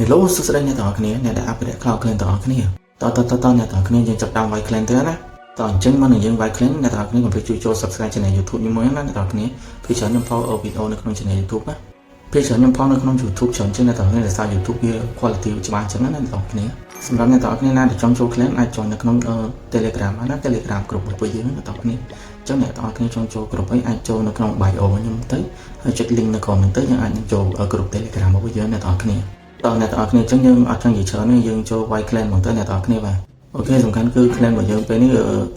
Hello សួស្តីអ្នកទាំងអស់គ្នាអ្នកដែលអាប់ដេត Cloud Clan ទាំងអស់គ្នាតអ្នកទាំងអស់គ្នាយើងចាប់តាមវាយ Clan ទៅណាតអញ្ចឹងមកនឹងយើងវាយ Clan អ្នកទាំងអស់គ្នាកុំភ្លេចជួយ Subscribe Channel YouTube ខ្ញុំមួយណាអ្នកទាំងអស់គ្នាពីច្រើនខ្ញុំ ផុសវីដេអូនៅក្នុង Channel YouTube ណាពីច្រើនខ្ញុំផុសនៅក្នុង YouTube ច្រើនជាងអ្នកទាំងអស់គ្នាដែលសារ YouTube វា quality ច្បាស់អញ្ចឹងណាអ្នកទាំងអស់គ្នាសម្រាប់អ្នកទាំងអស់គ្នាណាដែលចង់ចូល Clan អាច join នៅក្នុង Telegram ណា Telegram group របស់យើងអ្នកទាំងអស់គ្នាអញ្ចឹងអ្នកទាំងអស់គ្នាចង់ចូល group អីអាចចូលនៅក្នុង bio ខ្ញុំទៅហើយចុច link នៅcomment ទៅយើងអាចចូល group Telegram របស់យើងអ្នកទាំងអស់គ្នាតើអ្នកទាំងអស់គ្នាអញ្ចឹងយើងអត់ចង់និយាយច្រើនទេយើងចូលវាយ Clan ហ្មងទៅអ្នកទាំងអស់គ្នាបាទអូខេសំខាន់គឺ Clan របស់យើងពេលនេះ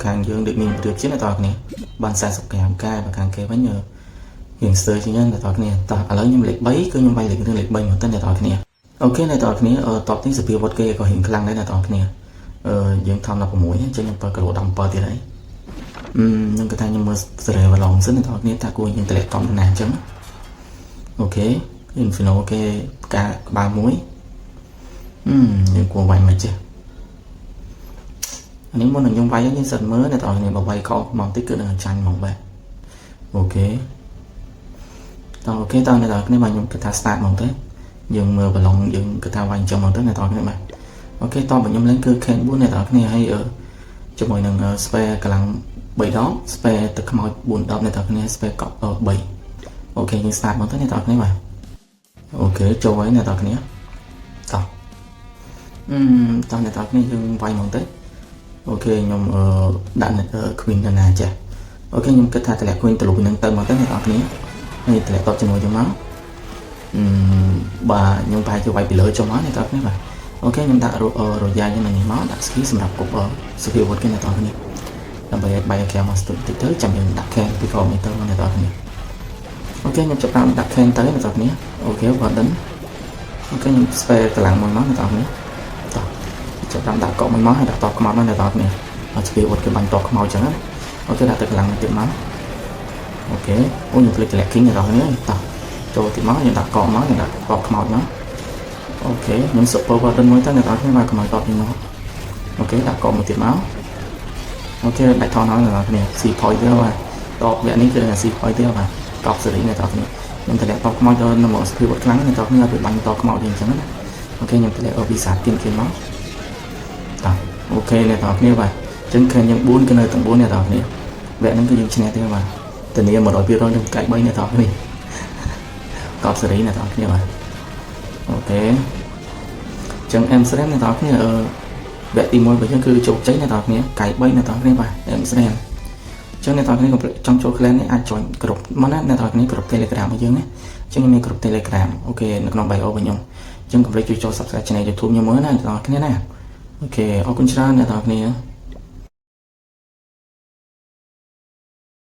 ខាងយើងដូចមានប្រៀបជាអ្នកទាំងអស់គ្នាបាន40 gram កែបើខាងគេវិញយើងស្ទើរជាងអ្នកទាំងអស់គ្នាតើឥឡូវខ្ញុំលេខ3គឺខ្ញុំវាយលេខ3ហ្មងទៅអ្នកទាំងអស់គ្នាអូខេអ្នកទាំងអស់គ្នាតបនេះសភាវត្តគេក៏រៀងខ្លាំងដែរអ្នកទាំងអស់គ្នាយើងថំ16អញ្ចឹងខ្ញុំបើក្រូ17ទៀតហើយខ្ញុំគិតថាខ្ញុំមើលសេរីឡងសិនអ្នកទាំងអស់គ្នាថាគួរយើងតម្លាក់តំណាអញ្ចឹងអូខេInferno គេផ្កាក្បាលមួយយើងគួរវាយមកចេះអានេះមុននឹងខ្ញុំវាយយើងសិតមើលអ្នកទាំងអស់គ្នាបើវាយខុសមកតិចគឺនឹងចាញ់ហ្មងបាទអូខេតើអូខេតើអ្នកទាំងអស់គ្នាបាទខ្ញុំគិតថា start ហ្មងទៅយើងមើលប្រឡងយើងគិតថាវាយអញ្ចឹងហ្មងទៅអ្នកទាំងអស់គ្នាបាទអូខេតើខ្ញុំលេងគឺ Ken 4អ្នកទាំងអស់គ្នាហើយជាមួយនឹង spare កម្លាំង3ដង spare ទឹកខ្មោច4ដងអ្នកទាំងអស់គ្នា spare កប់3អូខេយើង start ហ្មងទៅអ្នកទាំងអស់គ្នាបាទអូខេចូលហើយអ្នកទាំងអស់គ្នាតោះអ្នកទាំងអស់គ្នាយើងវាយហ្មងទៅអូខេខ្ញុំដាក់ Queen ទៅណាចាអូខេខ្ញុំគិតថាតម្លាក់ Queen ទៅលុបនឹងទៅមកទៅអ្នកទាំងអស់គ្នាហើយតម្លាក់តបជាមួយខ្ញុំមកបាទខ្ញុំប្រហែលជាវាយពីលើចុះមកអ្នកទាំងអស់គ្នាបាទអូខេខ្ញុំដាក់រយ៉ាខ្ញុំនេះមកដាក់ skill សម្រាប់គប់សភាវត្តគេអ្នកទាំងអស់គ្នាដើម្បីឲ្យបាយគេមកស្ទុតតិចទៅចាំយើងដាក់ can ពីក្រោមនេះទៅអ្នកទាំងអស់គ្នាអូខេខ្ញុំចាប់តាមដាក់ can ទៅអ្នកទាំងអស់គ្នាអូខេបើដឹងអូខេខ្ញុំ spare កម្លាំងមកអ្នកទាំងអស់គ្នាតោះចាប់តាមដាក់កក់មកហើយដាក់តខ្មោចមកអ្នកទាំងអស់គ្នាឲ្យស្ពាយវត្តគេបាញ់តខ្មោចចឹងណាអូខេដាក់ទៅកម្លាំងទៀតមកអូខេអូខ្ញុំភ្លេចតម្លាក់ king អ្នកទាំងអស់គ្នាតោះចូលទៀតមកខ្ញុំដាក់កក់មកខ្ញុំដាក់តខ្មោចមកអូខេខ្ញុំ super button មួយទៅអ្នកទាំងអស់គ្នាមកខ្មោចតនេះមកអូខេដាក់កក់មួយទៀតមកអូខេដាក់ថនហើយអ្នកទាំងអស់គ្នា C point ទៀតបាទតវគ្គនេះគឺ C point ទៀតបាទកប់សេរីអ្នកទាំងអស់គ្នាខ្ញុំតម្លាក់តខ្មោចទៅនៅមកស្ពាយវត្តខ្លាំងអ្នកទាំងអស់គ្នាឲ្យបាញ់តខ្មោចអញ្ចឹងណាអូខេខ្ញុំតម្លាក់វិសាទៀតគេមកតោះអូខេអ្នកទាំងអស់គ្នាបាទអញ្ចឹងឃើញយើង4គឺនៅទាំង4អ្នកទាំងអស់គ្នាវគ្គហ្នឹងគឺយើងឈ្នះទេបាទធានា 100% ខ្ញុំកាច់3អ្នកទាំងអស់គ្នាកប់សេរីអ្នកទាំងអស់គ្នាបាទអូខេអញ្ចឹង M Sram អ្នកទាំងអស់គ្នាវគ្គទី1របស់យើងគឺជោគជ័យអ្នកទាំងអស់គ្នាកាច់3អ្នកទាំងអស់គ្នាបាទ M Sram ចឹងអ្នកទាំងអស់គ្នាចង់ចូល Clan នេះអាច join ក្រុមមកណាអ្នកទាំងអស់គ្នាក្រុម Telegram របស់យើងណាចឹងខ្ញុំមានក្រុម Telegram អូខេនៅក្នុង bio របស់ខ្ញុំចឹងកុំភ្លេចជួយចូល Subscribe Channel YouTube ខ្ញុំមើលណាអ្នកទាំងអស់គ្នាណាអូខេអរគុណច្រើនអ្នកទាំងអស់គ្នា